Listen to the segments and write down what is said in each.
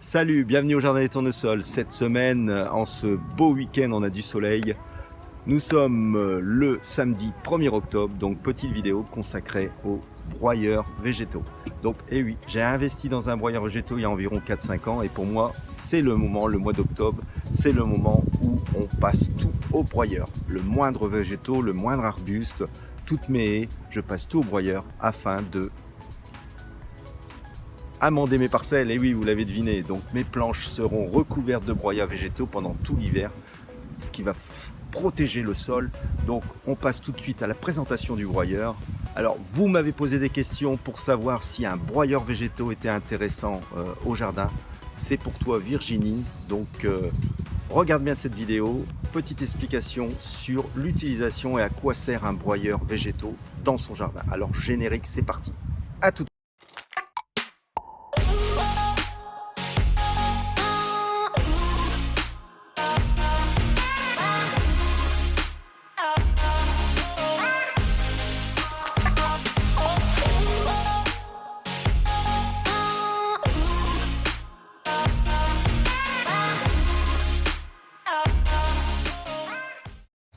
Salut, bienvenue au Jardin des Tournesols. Cette semaine, en ce beau week-end, on a du soleil. Nous sommes le samedi 1er octobre, donc petite vidéo consacrée aux broyeurs végétaux. Donc, eh oui, j'ai investi dans un broyeur végétaux il y a environ 4-5 ans et pour moi, c'est le moment, le mois d'octobre, c'est le moment où on passe tout au broyeur. Le moindre végétaux, le moindre arbuste, toutes mes haies, je passe tout au broyeur afin de amender mes parcelles. Et oui, vous l'avez deviné, donc mes planches seront recouvertes de broyats végétaux pendant tout l'hiver, ce qui va protéger le sol. Donc on passe tout de suite à la présentation du broyeur. Alors vous m'avez posé des questions pour savoir si un broyeur végétaux était intéressant au jardin. C'est pour toi Virginie, donc regarde bien cette vidéo. Petite explication sur l'utilisation et à quoi sert un broyeur végétaux dans son jardin. Alors générique, c'est parti. À tout.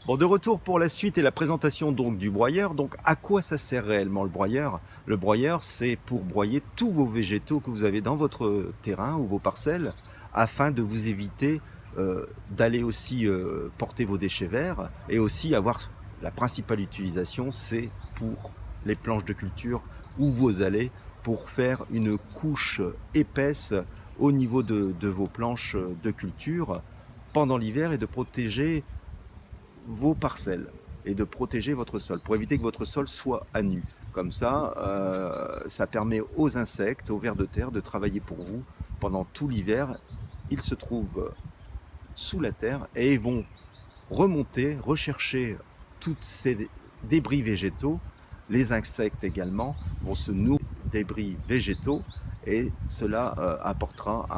Bon, de retour pour la suite et la présentation donc du broyeur. Donc à quoi ça sert réellement le broyeur? Le broyeur, c'est pour broyer tous vos végétaux que vous avez dans votre terrain ou vos parcelles afin de vous éviter d'aller aussi porter vos déchets verts et aussi avoir la principale utilisation, c'est pour les planches de culture ou vos allées pour faire une couche épaisse au niveau de vos planches de culture pendant l'hiver et de protéger vos parcelles et de protéger votre sol pour éviter que votre sol soit à nu. Comme ça, ça permet aux insectes, aux vers de terre de travailler pour vous pendant tout l'hiver. Ils se trouvent sous la terre et ils vont remonter, rechercher tous ces débris végétaux. Les insectes également vont se nourrir des débris végétaux et cela apportera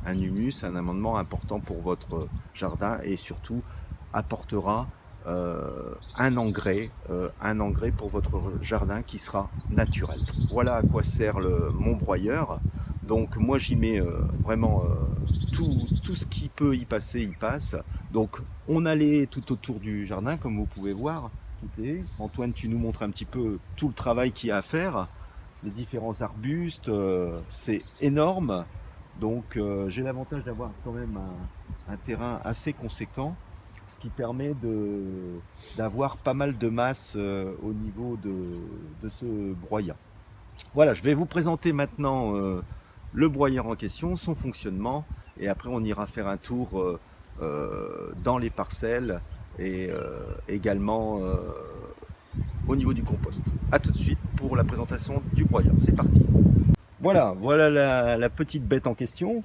un humus, un amendement important pour votre jardin et surtout apportera un engrais pour votre jardin qui sera naturel. Voilà à quoi sert mon broyeur. Donc moi j'y mets vraiment tout ce qui peut y passer, y passe. Donc on allait tout autour du jardin comme vous pouvez voir. Antoine, tu nous montres un petit peu tout le travail qu'il y a à faire. Les différents arbustes, c'est énorme. Donc j'ai l'avantage d'avoir quand même un terrain assez conséquent, ce qui permet d'avoir pas mal de masse au niveau de ce broyat. Voilà, je vais vous présenter maintenant le broyeur en question, son fonctionnement, et après on ira faire un tour dans les parcelles et également au niveau du compost. A tout de suite pour la présentation du broyeur, c'est parti. Voilà la petite bête en question.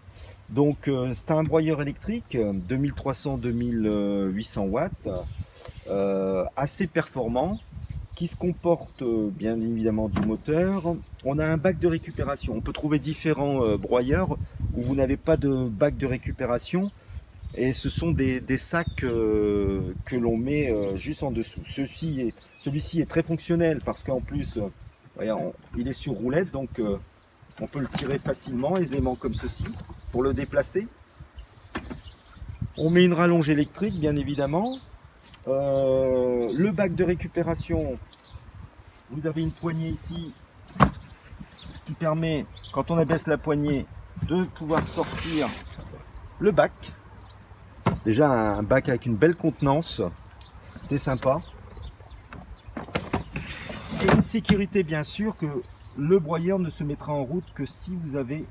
Donc c'est un broyeur électrique 2300-2800 watts, assez performant, qui se comporte bien évidemment du moteur. On a un bac de récupération. On peut trouver différents broyeurs où vous n'avez pas de bac de récupération et ce sont des sacs que l'on met juste en dessous. Celui-ci est très fonctionnel parce qu'en plus il est sur roulette, donc on peut le tirer facilement, aisément comme ceci, pour le déplacer. On met une rallonge électrique, bien évidemment. Le bac de récupération, vous avez une poignée ici, ce qui permet, quand on abaisse la poignée, de pouvoir sortir le bac. Déjà un bac avec une belle contenance, c'est sympa. Et une sécurité, bien sûr, que le broyeur ne se mettra en route que si vous avez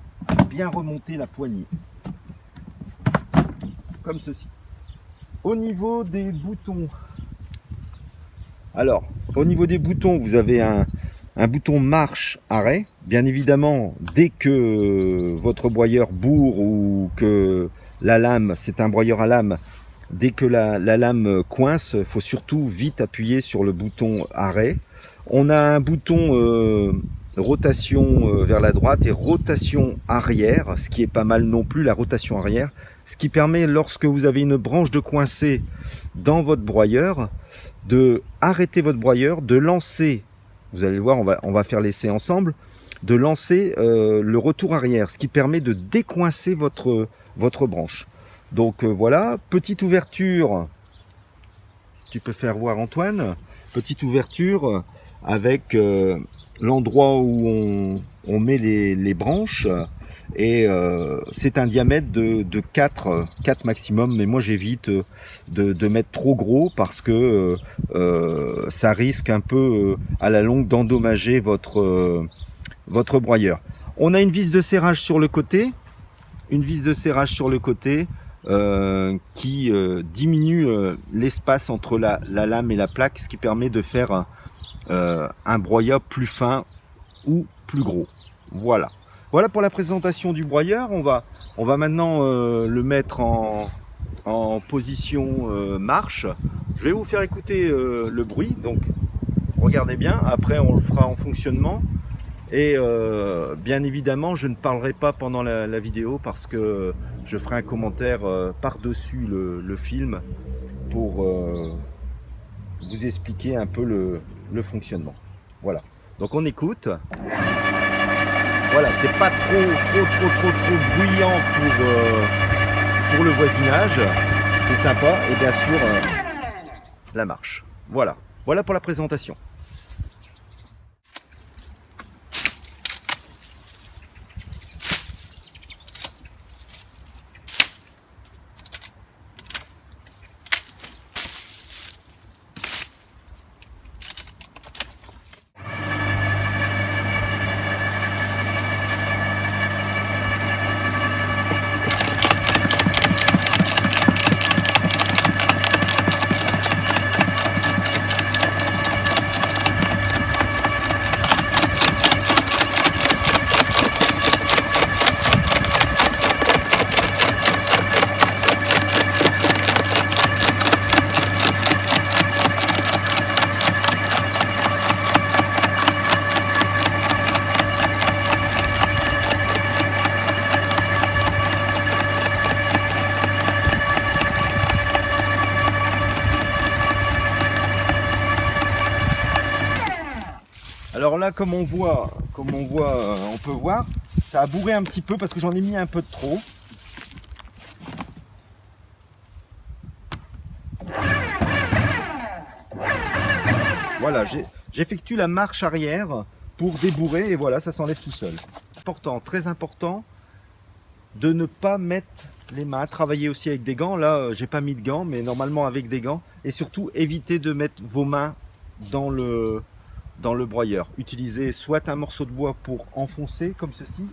bien remonté la poignée, comme ceci. Au niveau des boutons, alors au niveau des boutons, vous avez un bouton marche arrêt. Bien évidemment, dès que votre broyeur bourre ou que la lame, c'est un broyeur à lame, dès que la lame coince, il faut surtout vite appuyer sur le bouton arrêt. On a un bouton rotation vers la droite et rotation arrière, ce qui est pas mal non plus, la rotation arrière, ce qui permet, lorsque vous avez une branche de coincée dans votre broyeur, de arrêter votre broyeur, de lancer, vous allez le voir, on va faire l'essai ensemble, de lancer le retour arrière, ce qui permet de décoincer votre branche. Donc voilà, petite ouverture, tu peux faire voir Antoine, petite ouverture avec l'endroit où on met les branches, et c'est un diamètre de 4 maximum, mais moi j'évite de mettre trop gros parce que ça risque un peu à la longue d'endommager votre broyeur. On a une vis de serrage sur le côté, qui diminue l'espace entre la lame et la plaque, ce qui permet de faire un broyeur plus fin ou plus gros. Voilà. Voilà pour la présentation du broyeur. On va maintenant le mettre en position marche. Je vais vous faire écouter le bruit, donc regardez bien. Après on le fera en fonctionnement. Et bien évidemment, je ne parlerai pas pendant la vidéo parce que je ferai un commentaire par-dessus le film pour vous expliquer un peu le fonctionnement. Voilà. Donc on écoute. Voilà, c'est pas trop bruyant pour le voisinage. C'est sympa. Et bien sûr, la marche. Voilà. Voilà pour la présentation. Alors là, comme on peut voir, ça a bourré un petit peu parce que j'en ai mis un peu de trop. Voilà, j'effectue la marche arrière pour débourrer et voilà, ça s'enlève tout seul. Important, très important, de ne pas mettre les mains. Travailler aussi avec des gants. Là, j'ai pas mis de gants, mais normalement avec des gants. Et surtout, évitez de mettre vos mains dans le broyeur. Utilisez soit un morceau de bois pour enfoncer comme ceci.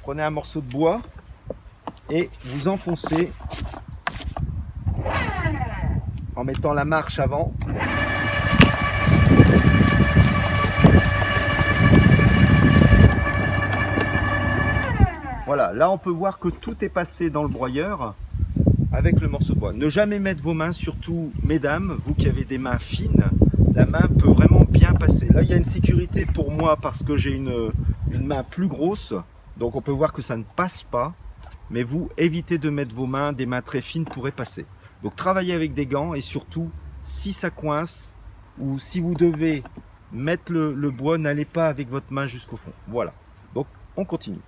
Prenez un morceau de bois et vous enfoncez en mettant la marche avant. Voilà, là on peut voir que tout est passé dans le broyeur avec le morceau de bois. Ne jamais mettre vos mains, surtout mesdames, vous qui avez des mains fines, la main peut vraiment bien passer. Là il y a une sécurité pour moi parce que j'ai une main plus grosse, donc on peut voir que ça ne passe pas, mais vous évitez de mettre vos mains, des mains très fines pourraient passer. Donc travaillez avec des gants et surtout si ça coince ou si vous devez mettre le bois, n'allez pas avec votre main jusqu'au fond. Voilà, donc on continue.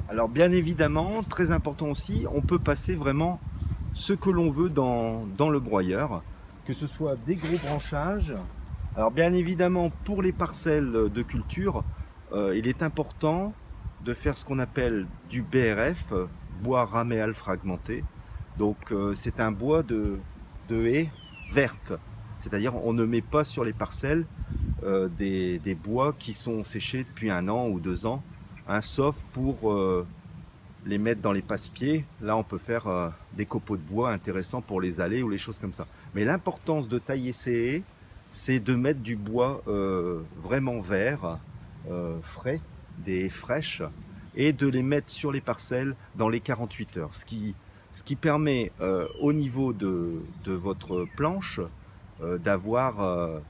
Alors bien évidemment, très important aussi, on peut passer vraiment ce que l'on veut dans le broyeur, que ce soit des gros branchages. Alors bien évidemment, pour les parcelles de culture, il est important de faire ce qu'on appelle du BRF, bois raméal fragmenté. Donc c'est un bois de haie verte, c'est-à-dire on ne met pas sur les parcelles des bois qui sont séchés depuis 1 an ou 2 ans, hein, sauf pour les mettre dans les passe-pieds. Là, on peut faire des copeaux de bois intéressants pour les allées ou les choses comme ça. Mais l'importance de tailler ces haies, c'est de mettre du bois vraiment vert, frais, des haies fraîches, et de les mettre sur les parcelles dans les 48 heures. Ce qui permet au niveau de votre planche d'avoir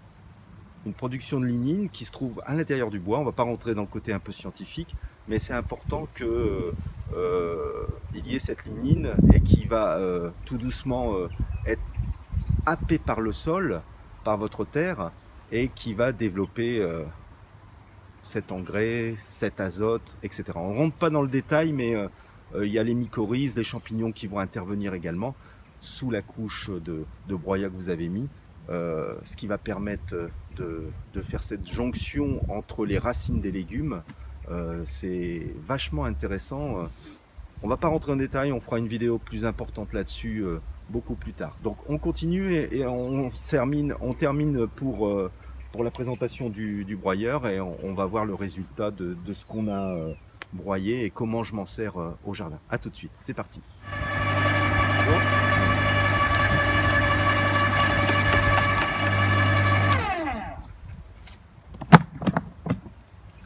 une production de lignine qui se trouve à l'intérieur du bois. On ne va pas rentrer dans le côté un peu scientifique, mais c'est important que il y ait cette lignine et qui va tout doucement être happée par le sol, par votre terre, et qui va développer cet engrais, cet azote, etc. On ne rentre pas dans le détail, mais il y a les mycorhizes, les champignons qui vont intervenir également sous la couche de broyat que vous avez mis, ce qui va permettre de faire cette jonction entre les racines des légumes. C'est vachement intéressant. On ne va pas rentrer en détail, on fera une vidéo plus importante là-dessus beaucoup plus tard. Donc on continue et on termine pour la présentation du broyeur, et on va voir le résultat de ce qu'on a broyé et comment je m'en sers au jardin. A tout de suite, c'est parti.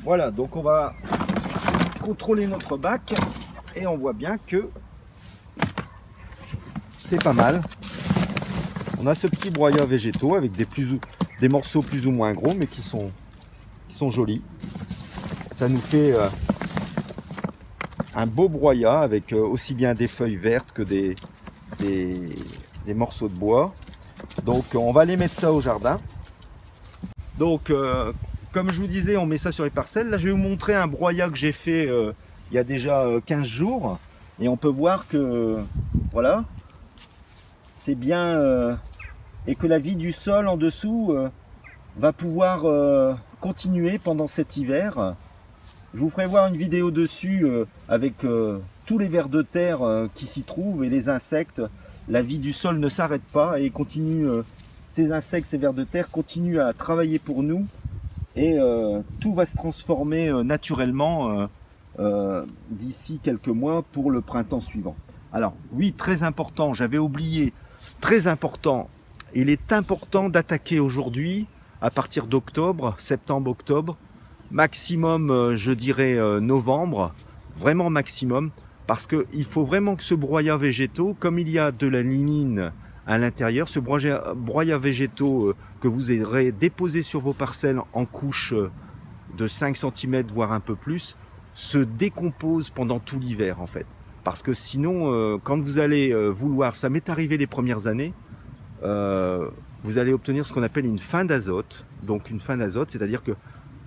Voilà, donc on va contrôler notre bac et on voit bien que c'est pas mal. On a ce petit broyat végétaux avec des morceaux plus ou moins gros, mais qui sont jolis. Ça nous fait un beau broyat avec aussi bien des feuilles vertes que des morceaux de bois. Donc on va aller mettre ça au jardin. Donc comme je vous disais, on met ça sur les parcelles. Là je vais vous montrer un broyat que j'ai fait il y a déjà 15 jours. Et on peut voir que voilà, c'est bien et que la vie du sol en dessous va pouvoir continuer pendant cet hiver. Je vous ferai voir une vidéo dessus avec tous les vers de terre qui s'y trouvent et les insectes. La vie du sol ne s'arrête pas et continue. Ces insectes, ces vers de terre continuent à travailler pour nous, et tout va se transformer naturellement d'ici quelques mois pour le printemps suivant. Alors oui, très important, j'avais oublié, très important, il est important d'attaquer aujourd'hui à partir d'octobre, septembre-octobre, maximum je dirais novembre, vraiment maximum, parce qu'il faut vraiment que ce broyat végétaux, comme il y a de la lignine à l'intérieur, ce broyat végétaux que vous aurez déposé sur vos parcelles en couche de 5 cm voire un peu plus, se décompose pendant tout l'hiver en fait. Parce que sinon, quand vous allez vouloir, ça m'est arrivé les premières années, vous allez obtenir ce qu'on appelle une fin d'azote. Donc une fin d'azote, c'est-à-dire que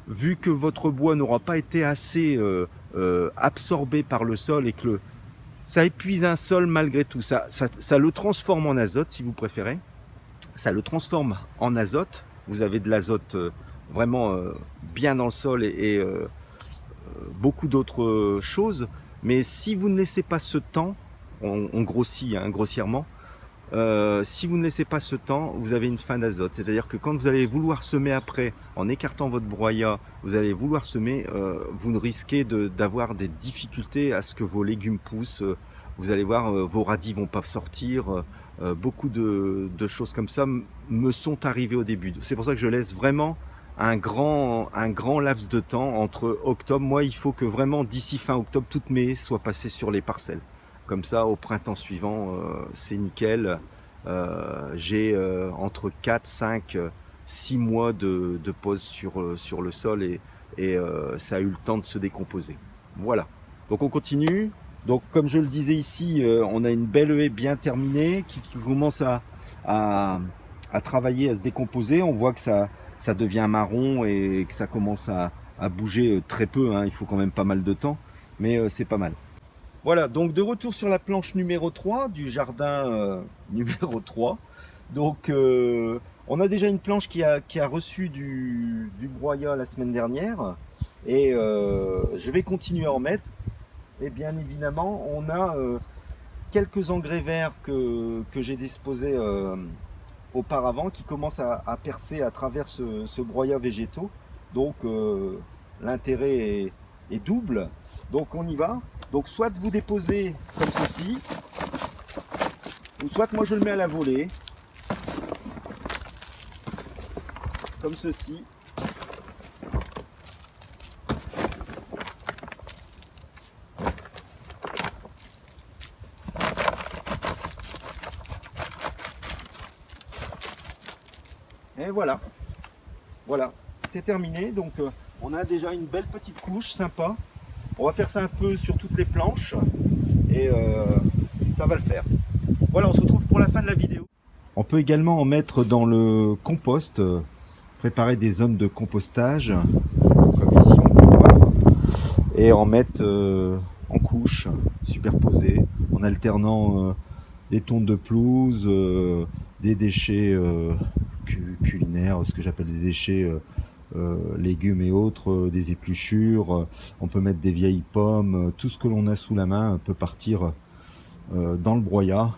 vu que votre bois n'aura pas été assez absorbé par le sol et que ça épuise un sol malgré tout, ça le transforme en azote si vous préférez, ça le transforme en azote, vous avez de l'azote vraiment bien dans le sol et beaucoup d'autres choses, mais si vous ne laissez pas ce temps, on grossit hein, grossièrement, si vous ne laissez pas ce temps, vous avez une fin d'azote. C'est-à-dire que quand vous allez vouloir semer après, en écartant votre broyat, vous allez vouloir semer, vous risquez d'avoir des difficultés à ce que vos légumes poussent. Vous allez voir, vos radis vont pas sortir. Beaucoup de choses comme ça me sont arrivées au début. C'est pour ça que je laisse vraiment un grand laps de temps entre octobre. Moi, il faut que vraiment d'ici fin octobre, toutes mes haies soient passées sur les parcelles. Comme ça, au printemps suivant, c'est nickel. J'ai entre 4, 5, 6 mois de pause sur le sol et ça a eu le temps de se décomposer. Voilà. Donc on continue. Donc comme je le disais ici, on a une belle haie bien terminée qui commence à travailler, à se décomposer. On voit que ça devient marron et que ça commence à bouger très peu. Hein. Il faut quand même pas mal de temps, mais c'est pas mal. Voilà, donc de retour sur la planche numéro 3 du jardin numéro 3. Donc on a déjà une planche qui a reçu du broyat la semaine dernière. Et je vais continuer à en mettre. Et bien évidemment, on a quelques engrais verts que j'ai disposés auparavant qui commence à percer à travers ce broyat végétaux. Donc l'intérêt est double. Donc on y va. Donc soit vous déposez comme ceci, ou soit moi je le mets à la volée, comme ceci. Et voilà, voilà, c'est terminé. Donc on a déjà une belle petite couche sympa. On va faire ça un peu sur toutes les planches et ça va le faire. Voilà, on se retrouve pour la fin de la vidéo. On peut également en mettre dans le compost, préparer des zones de compostage, comme ici on peut voir, et en mettre en couches superposées, en alternant des tontes de pelouse, des déchets culinaires, ce que j'appelle des déchets légumes et autres, des épluchures, on peut mettre des vieilles pommes, tout ce que l'on a sous la main peut partir dans le broyat.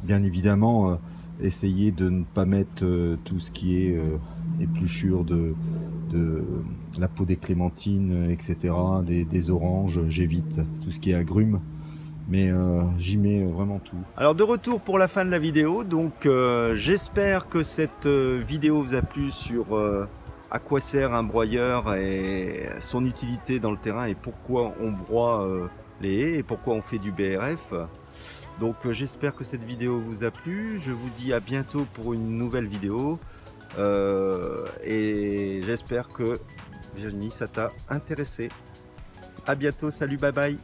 Bien évidemment, essayer de ne pas mettre tout ce qui est épluchures de la peau des clémentines, etc., des oranges, j'évite tout ce qui est agrumes. Mais j'y mets vraiment tout. Alors de retour pour la fin de la vidéo, donc j'espère que cette vidéo vous a plu sur à quoi sert un broyeur et son utilité dans le terrain et pourquoi on broie les haies et pourquoi on fait du BRF. Donc j'espère que cette vidéo vous a plu, je vous dis à bientôt pour une nouvelle vidéo et j'espère que Virginie ça t'a intéressé. À bientôt, salut, bye bye.